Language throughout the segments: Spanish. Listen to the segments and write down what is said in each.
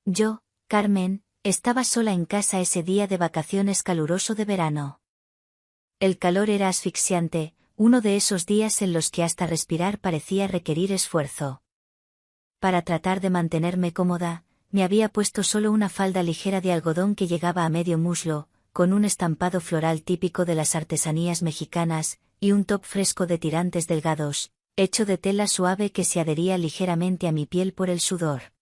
Yo, Carmen, estaba sola en casa ese día de vacaciones caluroso de verano. El calor era asfixiante, uno de esos días en los que hasta respirar parecía requerir esfuerzo. Para tratar de mantenerme cómoda, me había puesto solo una falda ligera de algodón que llegaba a medio muslo, con un estampado floral típico de las artesanías mexicanas, y un top fresco de tirantes delgados, hecho de tela suave que se adhería ligeramente a mi piel por el sudor.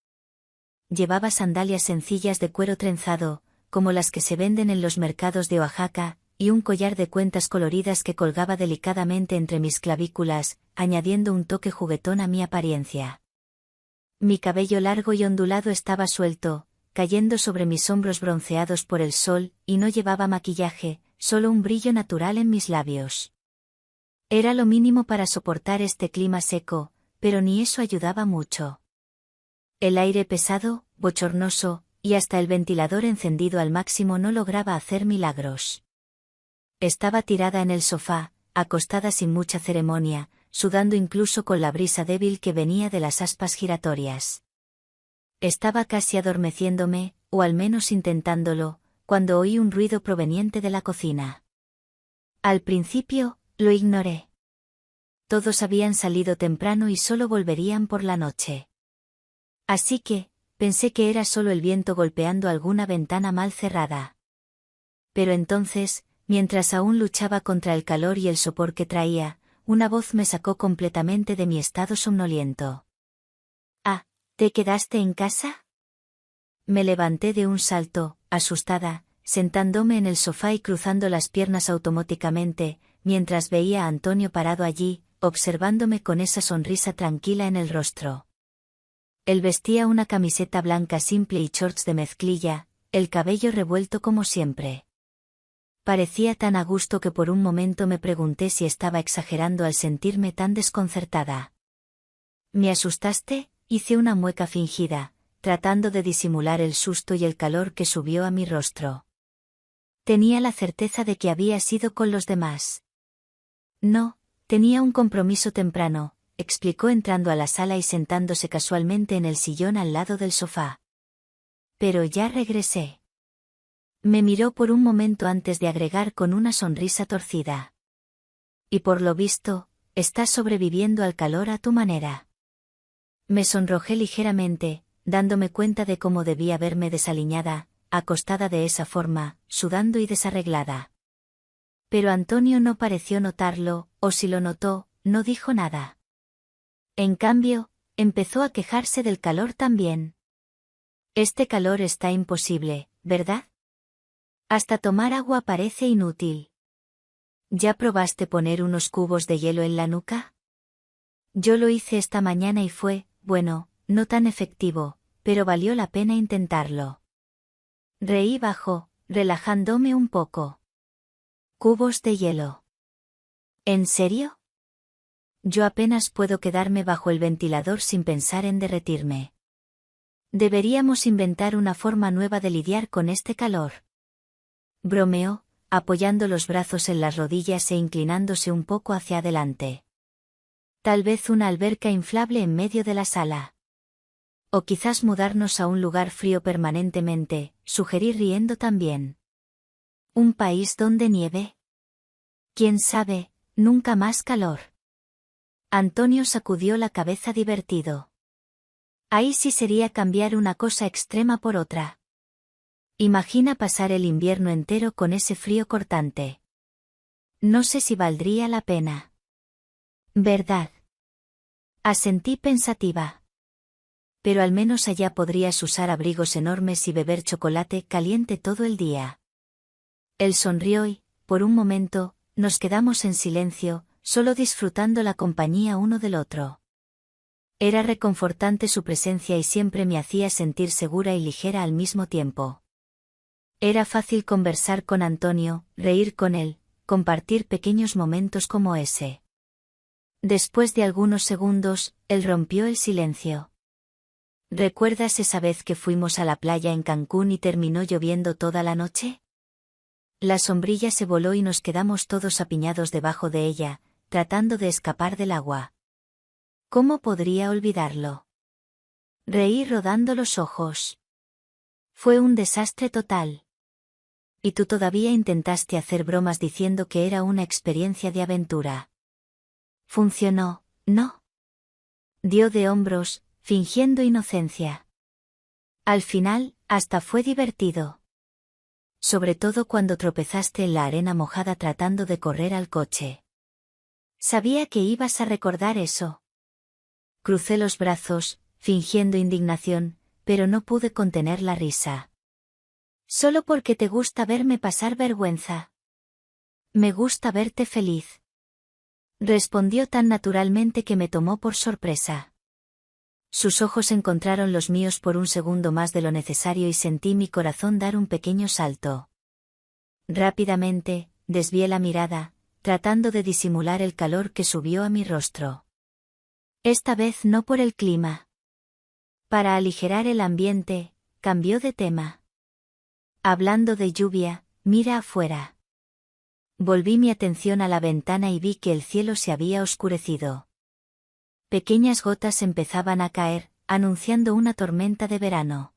Llevaba sandalias sencillas de cuero trenzado, como las que se venden en los mercados de Oaxaca, y un collar de cuentas coloridas que colgaba delicadamente entre mis clavículas, añadiendo un toque juguetón a mi apariencia. Mi cabello largo y ondulado estaba suelto, cayendo sobre mis hombros bronceados por el sol, y no llevaba maquillaje, solo un brillo natural en mis labios. Era lo mínimo para soportar este clima seco, pero ni eso ayudaba mucho. El aire pesado, bochornoso, y hasta el ventilador encendido al máximo no lograba hacer milagros. Estaba tirada en el sofá, acostada sin mucha ceremonia, sudando incluso con la brisa débil que venía de las aspas giratorias. Estaba casi adormeciéndome, o al menos intentándolo, cuando oí un ruido proveniente de la cocina. Al principio, lo ignoré. Todos habían salido temprano y solo volverían por la noche. Así que, pensé que era solo el viento golpeando alguna ventana mal cerrada. Pero entonces, mientras aún luchaba contra el calor y el sopor que traía, una voz me sacó completamente de mi estado somnoliento. «Ah, ¿te quedaste en casa?» Me levanté de un salto, asustada, sentándome en el sofá y cruzando las piernas automáticamente, mientras veía a Antonio parado allí, observándome con esa sonrisa tranquila en el rostro. Él vestía una camiseta blanca simple y shorts de mezclilla, el cabello revuelto como siempre. Parecía tan a gusto que por un momento me pregunté si estaba exagerando al sentirme tan desconcertada. «¿Me asustaste?», hice una mueca fingida, tratando de disimular el susto y el calor que subió a mi rostro. Tenía la certeza de que había sido con los demás. «No, tenía un compromiso temprano», explicó entrando a la sala y sentándose casualmente en el sillón al lado del sofá. «Pero ya regresé». Me miró por un momento antes de agregar con una sonrisa torcida. «Y por lo visto, estás sobreviviendo al calor a tu manera». Me sonrojé ligeramente, dándome cuenta de cómo debía verme desaliñada, acostada de esa forma, sudando y desarreglada. Pero Antonio no pareció notarlo, o si lo notó, no dijo nada. En cambio, empezó a quejarse del calor también. «Este calor está imposible, ¿verdad? Hasta tomar agua parece inútil. ¿Ya probaste poner unos cubos de hielo en la nuca? Yo lo hice esta mañana y fue, bueno, no tan efectivo, pero valió la pena intentarlo». Reí bajo, relajándome un poco. «¿Cubos de hielo? ¿En serio? Yo apenas puedo quedarme bajo el ventilador sin pensar en derretirme. Deberíamos inventar una forma nueva de lidiar con este calor». Bromeó, apoyando los brazos en las rodillas e inclinándose un poco hacia adelante. «Tal vez una alberca inflable en medio de la sala. O quizás mudarnos a un lugar frío permanentemente», sugerí riendo también. «¿Un país donde nieve? Quién sabe, nunca más calor». Antonio sacudió la cabeza divertido. «Ahí sí sería cambiar una cosa extrema por otra. Imagina pasar el invierno entero con ese frío cortante. No sé si valdría la pena». «¿Verdad?», asentí pensativa. «Pero al menos allá podrías usar abrigos enormes y beber chocolate caliente todo el día». Él sonrió y, por un momento, nos quedamos en silencio, solo disfrutando la compañía uno del otro. Era reconfortante su presencia y siempre me hacía sentir segura y ligera al mismo tiempo. Era fácil conversar con Antonio, reír con él, compartir pequeños momentos como ese. Después de algunos segundos, él rompió el silencio. «¿Recuerdas esa vez que fuimos a la playa en Cancún y terminó lloviendo toda la noche? La sombrilla se voló y nos quedamos todos apiñados debajo de ella, tratando de escapar del agua. ¿Cómo podría olvidarlo?». Reí rodando los ojos. Fue un desastre total. Y tú todavía intentaste hacer bromas diciendo que era una experiencia de aventura. Funcionó, ¿no? Dio de hombros, fingiendo inocencia. Al final, hasta fue divertido. Sobre todo cuando tropezaste en la arena mojada tratando de correr al coche. Sabía que ibas a recordar eso. Crucé los brazos, fingiendo indignación, pero no pude contener la risa. Solo porque te gusta verme pasar vergüenza. Me gusta verte feliz. Respondió tan naturalmente que me tomó por sorpresa. Sus ojos encontraron los míos por un segundo más de lo necesario y sentí mi corazón dar un pequeño salto. Rápidamente, desvié la mirada, tratando de disimular el calor que subió a mi rostro. Esta vez no por el clima. Para aligerar el ambiente, cambió de tema. Hablando de lluvia, mira afuera. Volví mi atención a la ventana y vi que el cielo se había oscurecido. Pequeñas gotas empezaban a caer, anunciando una tormenta de verano.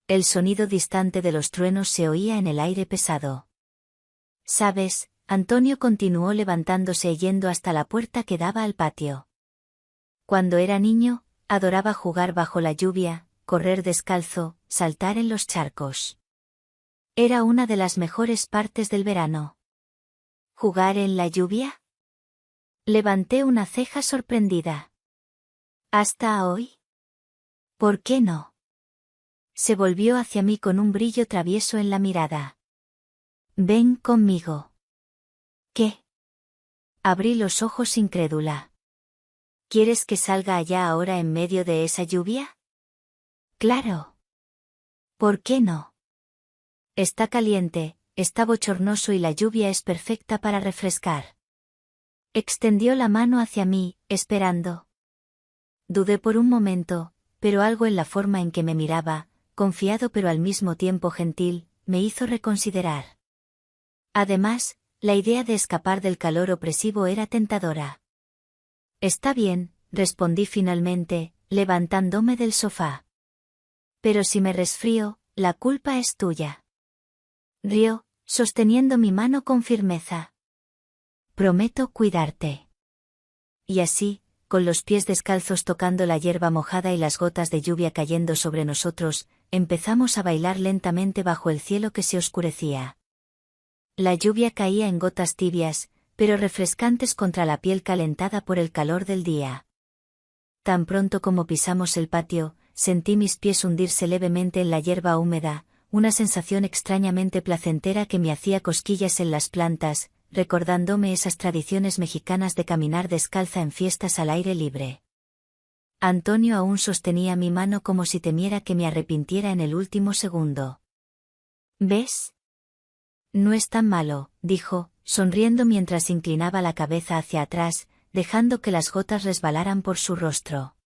El sonido distante de los truenos se oía en el aire pesado. ¿Sabes? Antonio continuó levantándose y yendo hasta la puerta que daba al patio. Cuando era niño, adoraba jugar bajo la lluvia, correr descalzo, saltar en los charcos. Era una de las mejores partes del verano. ¿Jugar en la lluvia? Levanté una ceja sorprendida. ¿Hasta hoy? ¿Por qué no? Se volvió hacia mí con un brillo travieso en la mirada. Ven conmigo. ¿Qué? Abrí los ojos incrédula. ¿Quieres que salga allá ahora en medio de esa lluvia? Claro. ¿Por qué no? Está caliente, está bochornoso y la lluvia es perfecta para refrescar. Extendió la mano hacia mí, esperando. Dudé por un momento, pero algo en la forma en que me miraba, confiado pero al mismo tiempo gentil, me hizo reconsiderar. Además, la idea de escapar del calor opresivo era tentadora. Está bien, respondí finalmente, levantándome del sofá. Pero si me resfrío, la culpa es tuya. Rió, sosteniendo mi mano con firmeza. Prometo cuidarte. Y así, con los pies descalzos tocando la hierba mojada y las gotas de lluvia cayendo sobre nosotros, empezamos a bailar lentamente bajo el cielo que se oscurecía. La lluvia caía en gotas tibias, pero refrescantes contra la piel calentada por el calor del día. Tan pronto como pisamos el patio, sentí mis pies hundirse levemente en la hierba húmeda, una sensación extrañamente placentera que me hacía cosquillas en las plantas, recordándome esas tradiciones mexicanas de caminar descalza en fiestas al aire libre. Antonio aún sostenía mi mano como si temiera que me arrepintiera en el último segundo. ¿Ves? No es tan malo, dijo, sonriendo mientras inclinaba la cabeza hacia atrás, dejando que las gotas resbalaran por su rostro.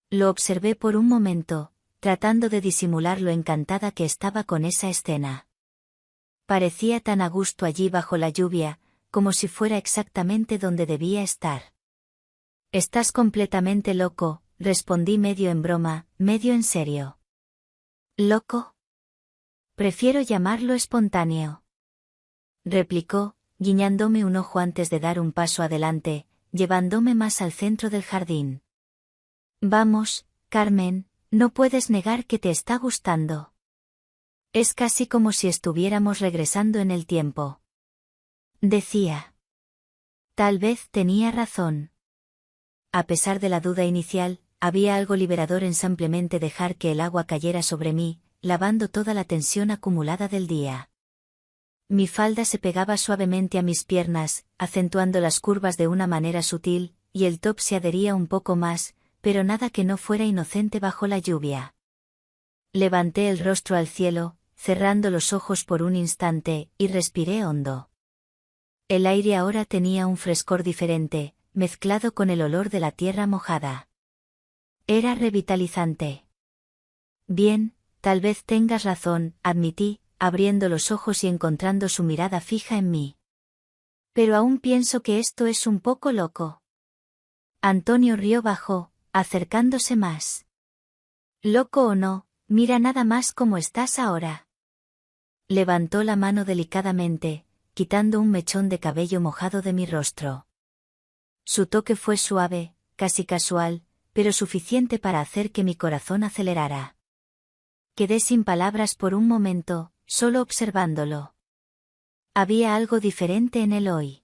Lo observé por un momento, tratando de disimular lo encantada que estaba con esa escena. Parecía tan a gusto allí bajo la lluvia, como si fuera exactamente donde debía estar. Estás completamente loco, respondí medio en broma, medio en serio. ¿Loco? Prefiero llamarlo espontáneo. Replicó, guiñándome un ojo antes de dar un paso adelante, llevándome más al centro del jardín. Vamos, Carmen, no puedes negar que te está gustando. Es casi como si estuviéramos regresando en el tiempo. Decía. Tal vez tenía razón. A pesar de la duda inicial, había algo liberador en simplemente dejar que el agua cayera sobre mí, lavando toda la tensión acumulada del día. Mi falda se pegaba suavemente a mis piernas, acentuando las curvas de una manera sutil, y el top se adhería un poco más, pero nada que no fuera inocente bajo la lluvia. Levanté el rostro al cielo, cerrando los ojos por un instante, y respiré hondo. El aire ahora tenía un frescor diferente, mezclado con el olor de la tierra mojada. Era revitalizante. Bien, tal vez tengas razón, admití, abriendo los ojos y encontrando su mirada fija en mí. Pero aún pienso que esto es un poco loco. Antonio rió bajo, acercándose más. Loco o no, Mira nada más cómo estás ahora. Levantó la mano delicadamente, quitando un mechón de cabello mojado de mi rostro. Su toque fue suave, casi casual, pero suficiente para hacer que mi corazón acelerara. Quedé sin palabras por un momento, solo observándolo. Había algo diferente en él hoy.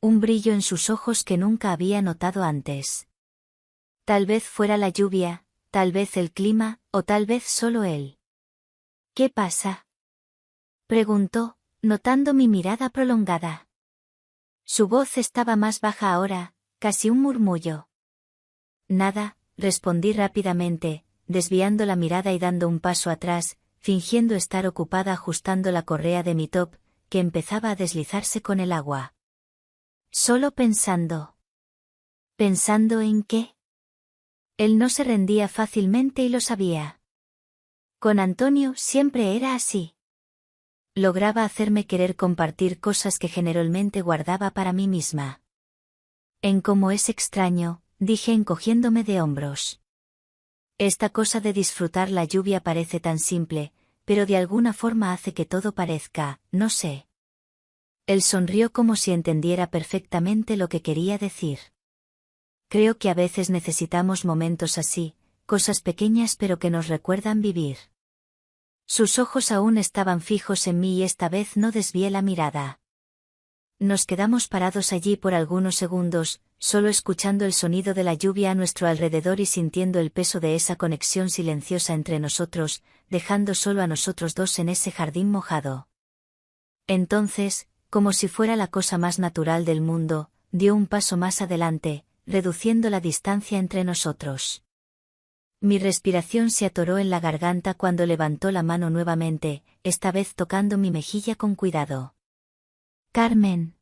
Un brillo en sus ojos que nunca había notado antes. Tal vez fuera la lluvia, tal vez el clima, o tal vez solo él. ¿Qué pasa?, preguntó, notando mi mirada prolongada. Su voz estaba más baja ahora, casi un murmullo. Nada, respondí rápidamente, desviando la mirada y dando un paso atrás, fingiendo estar ocupada ajustando la correa de mi top, que empezaba a deslizarse con el agua. Solo pensando. ¿Pensando en qué? Él no se rendía fácilmente y lo sabía. Con Antonio siempre era así. Lograba hacerme querer compartir cosas que generalmente guardaba para mí misma. En cómo es extraño, dije encogiéndome de hombros. Esta cosa de disfrutar la lluvia parece tan simple, pero de alguna forma hace que todo parezca, no sé. Él sonrió como si entendiera perfectamente lo que quería decir. Creo que a veces necesitamos momentos así, cosas pequeñas pero que nos recuerdan vivir. Sus ojos aún estaban fijos en mí y esta vez no desvié la mirada. Nos quedamos parados allí por algunos segundos, solo escuchando el sonido de la lluvia a nuestro alrededor y sintiendo el peso de esa conexión silenciosa entre nosotros, dejando solo a nosotros dos en ese jardín mojado. Entonces, como si fuera la cosa más natural del mundo, dio un paso más adelante, reduciendo la distancia entre nosotros. Mi respiración se atoró en la garganta cuando levantó la mano nuevamente, esta vez tocando mi mejilla con cuidado. Carmen.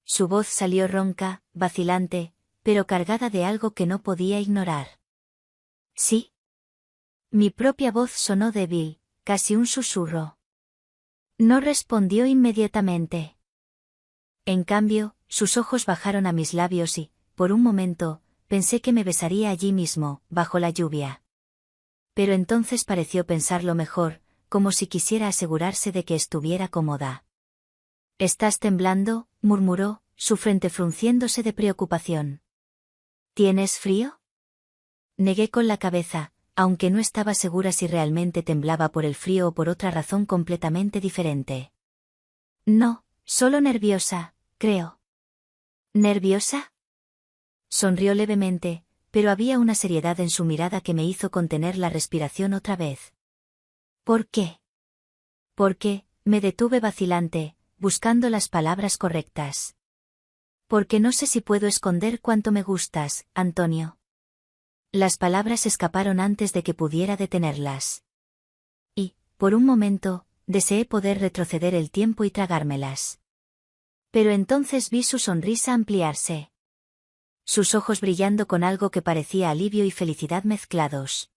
Su voz salió ronca, vacilante, pero cargada de algo que no podía ignorar. ¿Sí? Mi propia voz sonó débil, casi un susurro. No respondió inmediatamente. En cambio, sus ojos bajaron a mis labios y, por un momento, pensé que me besaría allí mismo, bajo la lluvia. Pero entonces pareció pensarlo mejor, como si quisiera asegurarse de que estuviera cómoda. «¿Estás temblando?», murmuró, su frente frunciéndose de preocupación. «¿Tienes frío?». Negué con la cabeza, aunque no estaba segura si realmente temblaba por el frío o por otra razón completamente diferente. «No, solo nerviosa, creo». «¿Nerviosa?». Sonrió levemente, pero había una seriedad en su mirada que me hizo contener la respiración otra vez. ¿Por qué? Porque, me detuve vacilante, buscando las palabras correctas. Porque no sé si puedo esconder cuánto me gustas, Antonio. Las palabras escaparon antes de que pudiera detenerlas. Y, por un momento, deseé poder retroceder el tiempo y tragármelas. Pero entonces vi su sonrisa ampliarse. Sus ojos brillando con algo que parecía alivio y felicidad mezclados.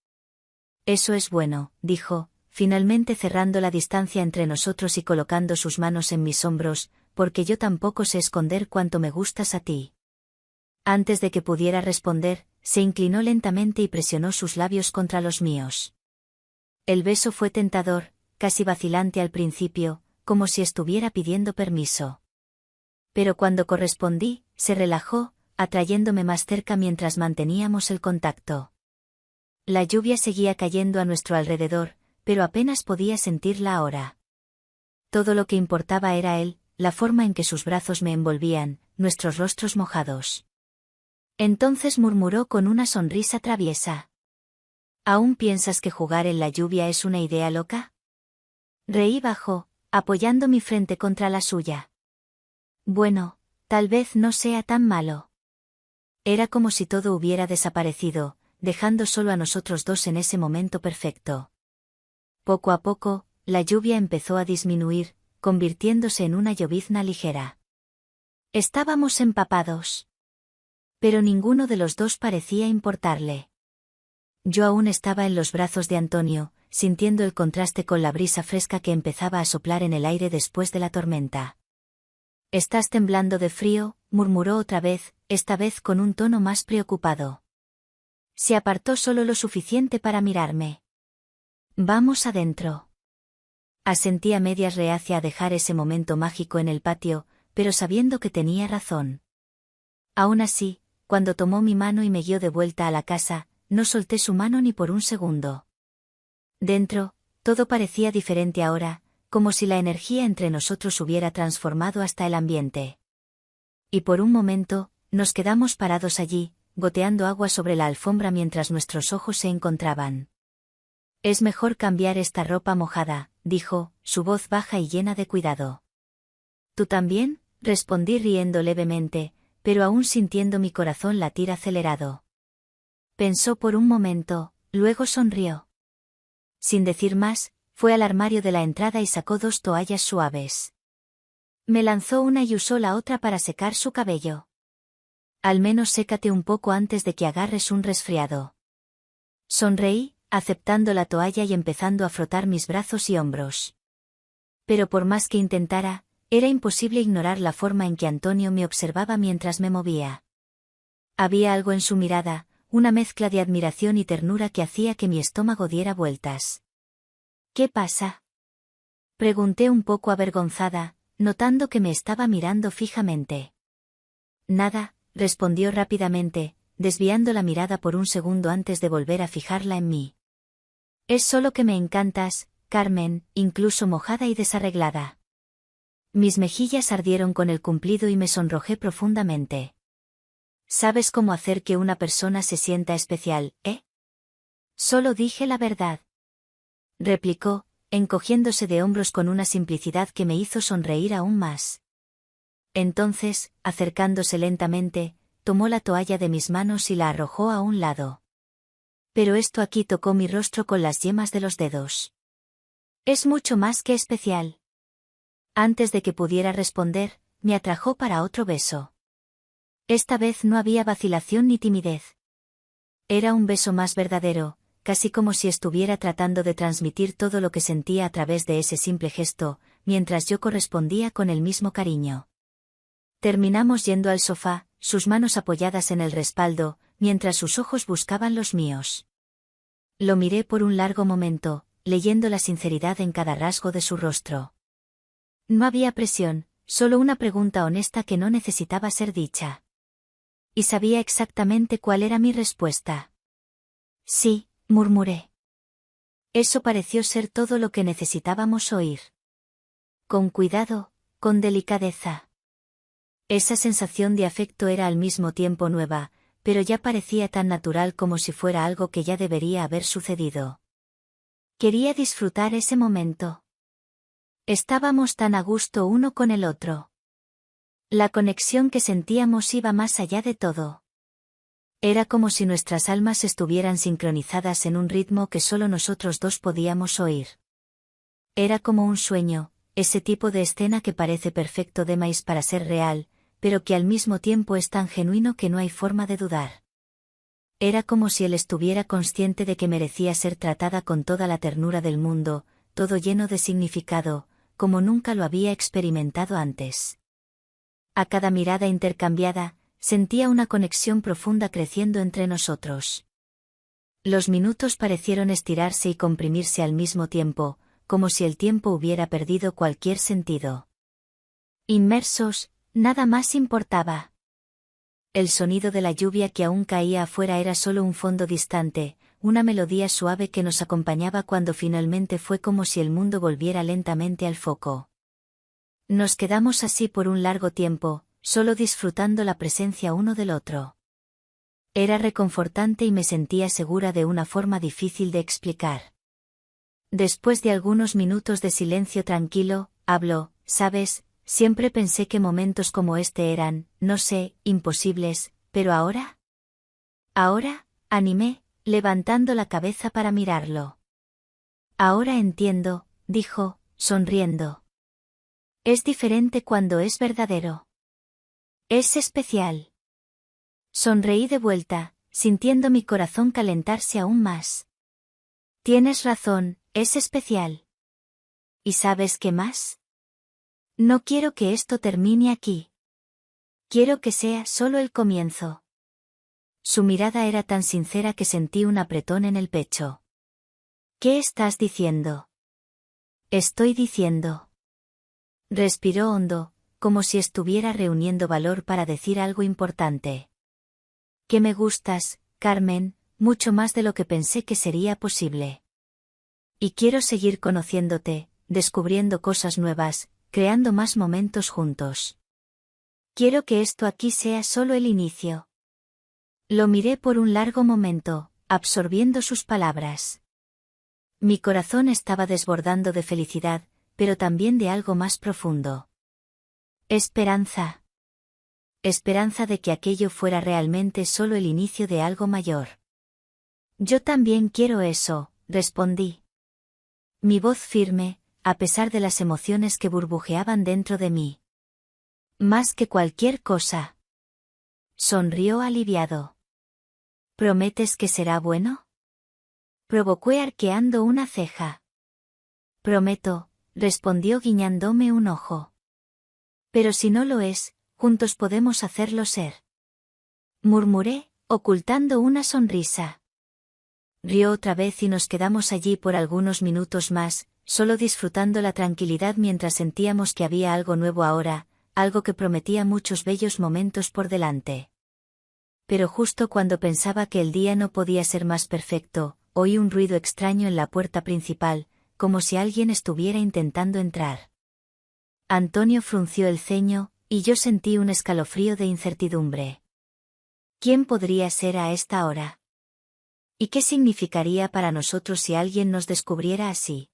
«Eso es bueno», dijo, finalmente cerrando la distancia entre nosotros y colocando sus manos en mis hombros, «porque yo tampoco sé esconder cuánto me gustas a ti». Antes de que pudiera responder, se inclinó lentamente y presionó sus labios contra los míos. El beso fue tentador, casi vacilante al principio, como si estuviera pidiendo permiso. Pero cuando correspondí, se relajó, atrayéndome más cerca mientras manteníamos el contacto. La lluvia seguía cayendo a nuestro alrededor, pero apenas podía sentirla ahora. Todo lo que importaba era él, la forma en que sus brazos me envolvían, nuestros rostros mojados. Entonces murmuró con una sonrisa traviesa. ¿Aún piensas que jugar en la lluvia es una idea loca? Reí bajo, apoyando mi frente contra la suya. Bueno, tal vez no sea tan malo. Era como si todo hubiera desaparecido, dejando solo a nosotros dos en ese momento perfecto. Poco a poco, la lluvia empezó a disminuir, convirtiéndose en una llovizna ligera. Estábamos empapados. Pero ninguno de los dos parecía importarle. Yo aún estaba en los brazos de Antonio, sintiendo el contraste con la brisa fresca que empezaba a soplar en el aire después de la tormenta. «¿Estás temblando de frío?», murmuró otra vez, esta vez con un tono más preocupado. Se apartó solo lo suficiente para mirarme. Vamos adentro. Asentí a medias, reacia a dejar ese momento mágico en el patio, pero sabiendo que tenía razón. Aún así, cuando tomó mi mano y me guió de vuelta a la casa, no solté su mano ni por un segundo. Dentro, todo parecía diferente ahora, como si la energía entre nosotros hubiera transformado hasta el ambiente. Y por un momento, nos quedamos parados allí, goteando agua sobre la alfombra mientras nuestros ojos se encontraban. Es mejor cambiar esta ropa mojada, dijo, su voz baja y llena de cuidado. ¿Tú también?, respondí riendo levemente, pero aún sintiendo mi corazón latir acelerado. Pensó por un momento, luego sonrió. Sin decir más, fue al armario de la entrada y sacó 2 toallas suaves. Me lanzó una y usó la otra para secar su cabello. Al menos sécate un poco antes de que agarres un resfriado. Sonreí, aceptando la toalla y empezando a frotar mis brazos y hombros. Pero por más que intentara, era imposible ignorar la forma en que Antonio me observaba mientras me movía. Había algo en su mirada, una mezcla de admiración y ternura que hacía que mi estómago diera vueltas. ¿Qué pasa?, pregunté un poco avergonzada, notando que me estaba mirando fijamente. Nada, respondió rápidamente, desviando la mirada por un segundo antes de volver a fijarla en mí. Es solo que me encantas, Carmen, incluso mojada y desarreglada. Mis mejillas ardieron con el cumplido y me sonrojé profundamente. ¿Sabes cómo hacer que una persona se sienta especial, eh? Solo dije la verdad, replicó, encogiéndose de hombros con una simplicidad que me hizo sonreír aún más. Entonces, acercándose lentamente, tomó la toalla de mis manos y la arrojó a un lado. Pero esto aquí tocó mi rostro con las yemas de los dedos. Es mucho más que especial. Antes de que pudiera responder, me atrajo para otro beso. Esta vez no había vacilación ni timidez. Era un beso más verdadero, casi como si estuviera tratando de transmitir todo lo que sentía a través de ese simple gesto, mientras yo correspondía con el mismo cariño. Terminamos yendo al sofá, sus manos apoyadas en el respaldo, mientras sus ojos buscaban los míos. Lo miré por un largo momento, leyendo la sinceridad en cada rasgo de su rostro. No había presión, solo una pregunta honesta que no necesitaba ser dicha. Y sabía exactamente cuál era mi respuesta. Sí, murmuré. Eso pareció ser todo lo que necesitábamos oír. Con cuidado, con delicadeza. Esa sensación de afecto era al mismo tiempo nueva, pero ya parecía tan natural como si fuera algo que ya debería haber sucedido. Quería disfrutar ese momento. Estábamos tan a gusto uno con el otro. La conexión que sentíamos iba más allá de todo. Era como si nuestras almas estuvieran sincronizadas en un ritmo que solo nosotros dos podíamos oír. Era como un sueño, ese tipo de escena que parece perfecto de maíz para ser real, pero que al mismo tiempo es tan genuino que no hay forma de dudar. Era como si él estuviera consciente de que merecía ser tratada con toda la ternura del mundo, todo lleno de significado, como nunca lo había experimentado antes. A cada mirada intercambiada, sentía una conexión profunda creciendo entre nosotros. Los minutos parecieron estirarse y comprimirse al mismo tiempo, como si el tiempo hubiera perdido cualquier sentido. Inmersos, nada más importaba. El sonido de la lluvia que aún caía afuera era solo un fondo distante, una melodía suave que nos acompañaba cuando finalmente fue como si el mundo volviera lentamente al foco. Nos quedamos así por un largo tiempo, solo disfrutando la presencia uno del otro. Era reconfortante y me sentía segura de una forma difícil de explicar. Después de algunos minutos de silencio tranquilo, habló, ¿sabes? Siempre pensé que momentos como este eran, no sé, imposibles, pero ahora. ¿Ahora? Animé, levantando la cabeza para mirarlo. Ahora entiendo, dijo, sonriendo. Es diferente cuando es verdadero. Es especial. Sonreí de vuelta, sintiendo mi corazón calentarse aún más. Tienes razón, es especial. ¿Y sabes qué más? No quiero que esto termine aquí. Quiero que sea solo el comienzo. Su mirada era tan sincera que sentí un apretón en el pecho. ¿Qué estás diciendo? Estoy diciendo. Respiró hondo, como si estuviera reuniendo valor para decir algo importante. Que me gustas, Carmen, mucho más de lo que pensé que sería posible. Y quiero seguir conociéndote, descubriendo cosas nuevas, creando más momentos juntos. Quiero que esto aquí sea solo el inicio. Lo miré por un largo momento, absorbiendo sus palabras. Mi corazón estaba desbordando de felicidad, pero también de algo más profundo. Esperanza. Esperanza de que aquello fuera realmente solo el inicio de algo mayor. Yo también quiero eso, respondí. Mi voz firme, a pesar de las emociones que burbujeaban dentro de mí. Más que cualquier cosa. Sonrió aliviado. ¿Prometes que será bueno? Provocó arqueando una ceja. Prometo, respondió guiñándome un ojo. Pero si no lo es, juntos podemos hacerlo ser. Murmuré, ocultando una sonrisa. Rió otra vez y nos quedamos allí por algunos minutos más, solo disfrutando la tranquilidad mientras sentíamos que había algo nuevo ahora, algo que prometía muchos bellos momentos por delante. Pero justo cuando pensaba que el día no podía ser más perfecto, oí un ruido extraño en la puerta principal, como si alguien estuviera intentando entrar. Antonio frunció el ceño, y yo sentí un escalofrío de incertidumbre. ¿Quién podría ser a esta hora? ¿Y qué significaría para nosotros si alguien nos descubriera así?